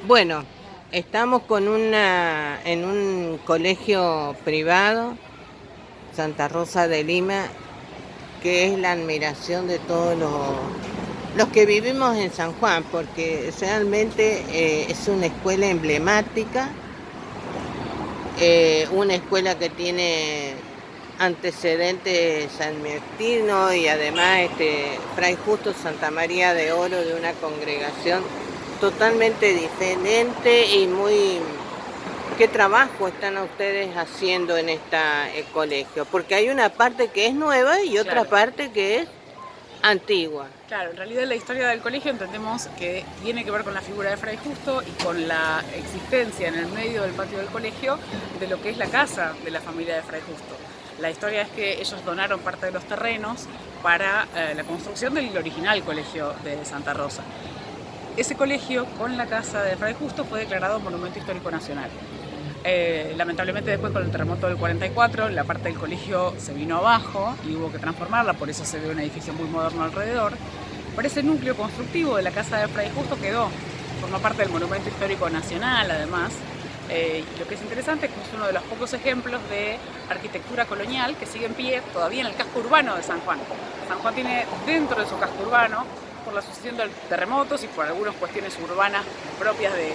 Bueno, estamos en un colegio privado, Santa Rosa de Lima, que es la admiración de todos los que vivimos en San Juan, porque realmente es una escuela emblemática, una escuela que tiene antecedentes sanmartino y además Fray Justo Santa María de Oro, de una congregación totalmente diferente y muy... ¿Qué trabajo están ustedes haciendo en este colegio? Porque hay una parte que es nueva y otra Claro, parte que es antigua. claro, en realidad la historia del colegio entendemos que tiene que ver con la figura de Fray Justo y con la existencia en el medio del patio del colegio de lo que es la casa de la familia de Fray Justo. La historia es que ellos donaron parte de los terrenos para la construcción del original colegio de Santa Rosa. Ese colegio, con la casa de Fray Justo, fue declarado Monumento Histórico Nacional. Lamentablemente después con el terremoto del 44 la parte del colegio se vino abajo y hubo que transformarla, por eso se ve un edificio muy moderno alrededor. Pero ese núcleo constructivo de la casa de Fray Justo quedó, forma parte del Monumento Histórico Nacional además. Lo que es interesante es que es uno de los pocos ejemplos de arquitectura colonial que sigue en pie todavía en el casco urbano de San Juan. San Juan tiene dentro de su casco urbano, por la sucesión de terremotos y por algunas cuestiones urbanas propias de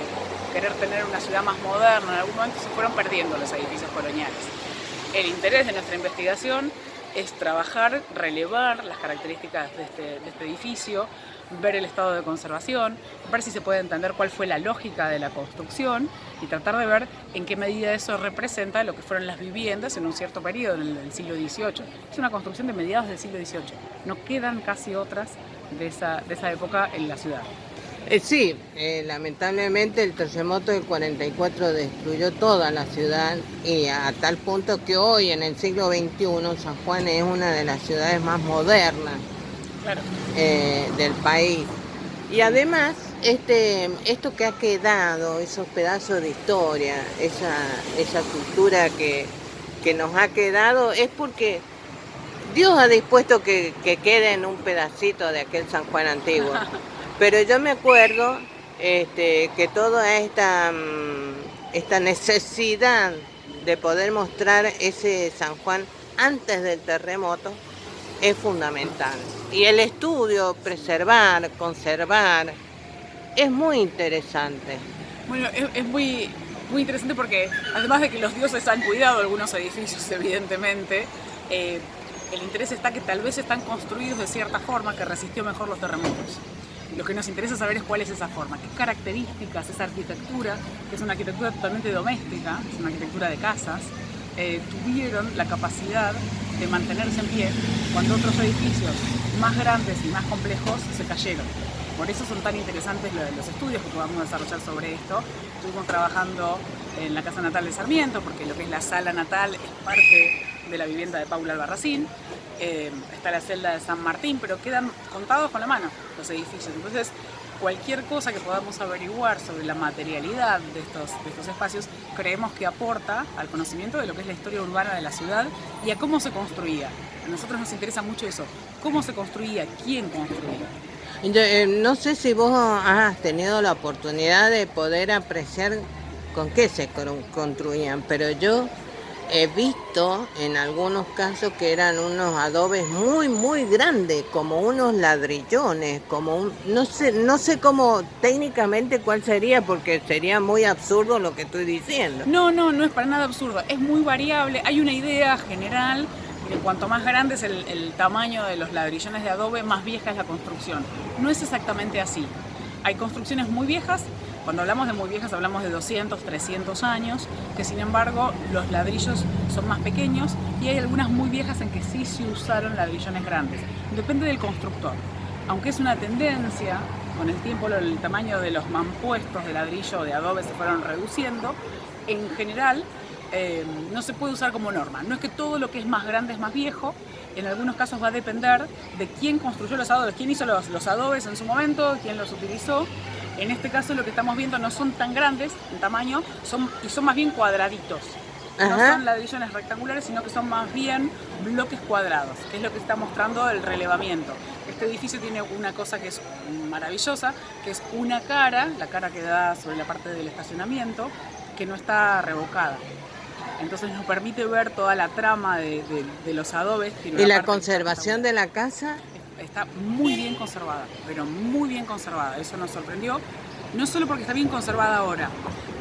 querer tener una ciudad más moderna, en algún momento se fueron perdiendo los edificios coloniales. El interés de nuestra investigación es trabajar, relevar las características de este edificio, ver el estado de conservación, ver si se puede entender cuál fue la lógica de la construcción y tratar de ver en qué medida eso representa lo que fueron las viviendas en un cierto periodo, en el siglo XVIII. Es una construcción de mediados del siglo XVIII. No quedan casi otras de esa época en la ciudad. Sí, lamentablemente el terremoto del 44 destruyó toda la ciudad y a tal punto que hoy en el siglo XXI San Juan es una de las ciudades más modernas, Claro. del país. Y además, esto que ha quedado, esos pedazos de historia, esa cultura que nos ha quedado, es porque Dios ha dispuesto que quede en un pedacito de aquel San Juan antiguo. Pero yo me acuerdo que toda esta necesidad de poder mostrar ese San Juan antes del terremoto es fundamental. Y el estudio, preservar, conservar, es muy interesante. Bueno, es muy interesante porque además de que los dioses han cuidado algunos edificios, evidentemente, el interés está que tal vez están construidos de cierta forma que resistió mejor los terremotos. Lo que nos interesa saber es cuál es esa forma, qué características esa arquitectura, que es una arquitectura totalmente doméstica, es una arquitectura de casas, tuvieron la capacidad de mantenerse en pie cuando otros edificios más grandes y más complejos se cayeron. Por eso son tan interesantes los estudios que podamos desarrollar sobre esto. Estuvimos trabajando en la casa natal de Sarmiento, porque lo que es la sala natal es parte de la vivienda de Paula Albarracín. Está la celda de San Martín, pero quedan contados con la mano los edificios. Entonces, cualquier cosa que podamos averiguar sobre la materialidad de estos espacios, creemos que aporta al conocimiento de lo que es la historia urbana de la ciudad y a cómo se construía. A nosotros nos interesa mucho eso, cómo se construía, quién construía. No sé si vos has tenido la oportunidad de poder apreciar con qué se construían, pero yo he visto en algunos casos que eran unos adobes muy, muy grandes, como unos ladrillones, no sé cómo técnicamente cuál sería, porque sería muy absurdo lo que estoy diciendo. No es para nada absurdo, es muy variable, hay una idea general de cuanto más grande es el tamaño de los ladrillones de adobe, más vieja es la construcción. No es exactamente así. Hay construcciones muy viejas, cuando hablamos de muy viejas hablamos de 200, 300 años, que sin embargo los ladrillos son más pequeños y hay algunas muy viejas en que sí se usaron ladrillones grandes. Depende del constructor. Aunque es una tendencia, con el tiempo el tamaño de los mampuestos de ladrillo o de adobe se fueron reduciendo, en general no se puede usar como norma. No es que todo lo que es más grande es más viejo, en algunos casos va a depender de quién construyó los adobes, quién hizo los adobes en su momento, quién los utilizó. En este caso lo que estamos viendo no son tan grandes en tamaño son más bien cuadraditos. No son ladrillones rectangulares, sino que son más bien bloques cuadrados, que es lo que está mostrando el relevamiento. Este edificio tiene una cosa que es maravillosa, que es una cara, la cara que da sobre la parte del estacionamiento, que no está revocada. Entonces nos permite ver toda la trama de los adobes. ¿Y la conservación de la casa? Está muy bien conservada, pero muy bien conservada. Eso nos sorprendió, no solo porque está bien conservada ahora,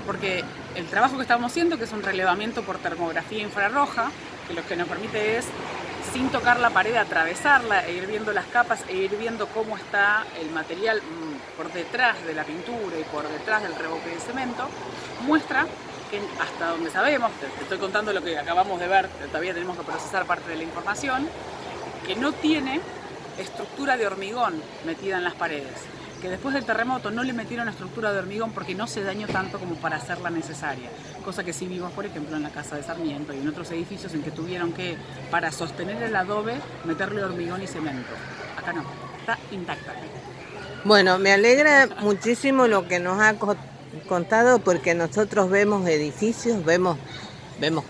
porque el trabajo que estamos haciendo, que es un relevamiento por termografía infrarroja, que lo que nos permite es, sin tocar la pared, atravesarla e ir viendo las capas e ir viendo cómo está el material por detrás de la pintura y por detrás del revoque de cemento, muestra que hasta donde sabemos, te estoy contando lo que acabamos de ver, todavía tenemos que procesar parte de la información, que no tiene estructura de hormigón metida en las paredes, que después del terremoto no le metieron estructura de hormigón porque no se dañó tanto como para hacerla necesaria, cosa que sí vimos por ejemplo en la casa de Sarmiento y en otros edificios en que tuvieron que, para sostener el adobe, meterle hormigón y cemento. Acá no, está intacta. Bueno, me alegra muchísimo lo que nos ha contado, porque nosotros vemos edificios, vemos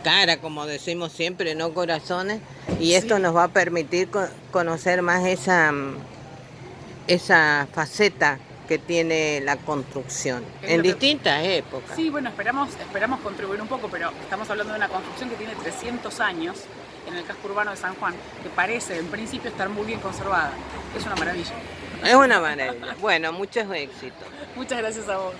cara, como decimos siempre, no corazones, y esto nos va a permitir conocer más esa faceta que tiene la construcción en distintas épocas. Sí, bueno, esperamos contribuir un poco, pero estamos hablando de una construcción que tiene 300 años en el casco urbano de San Juan, que parece en principio estar muy bien conservada. Es una maravilla. Es una maravilla. Bueno, muchos éxitos. Muchas gracias a vos.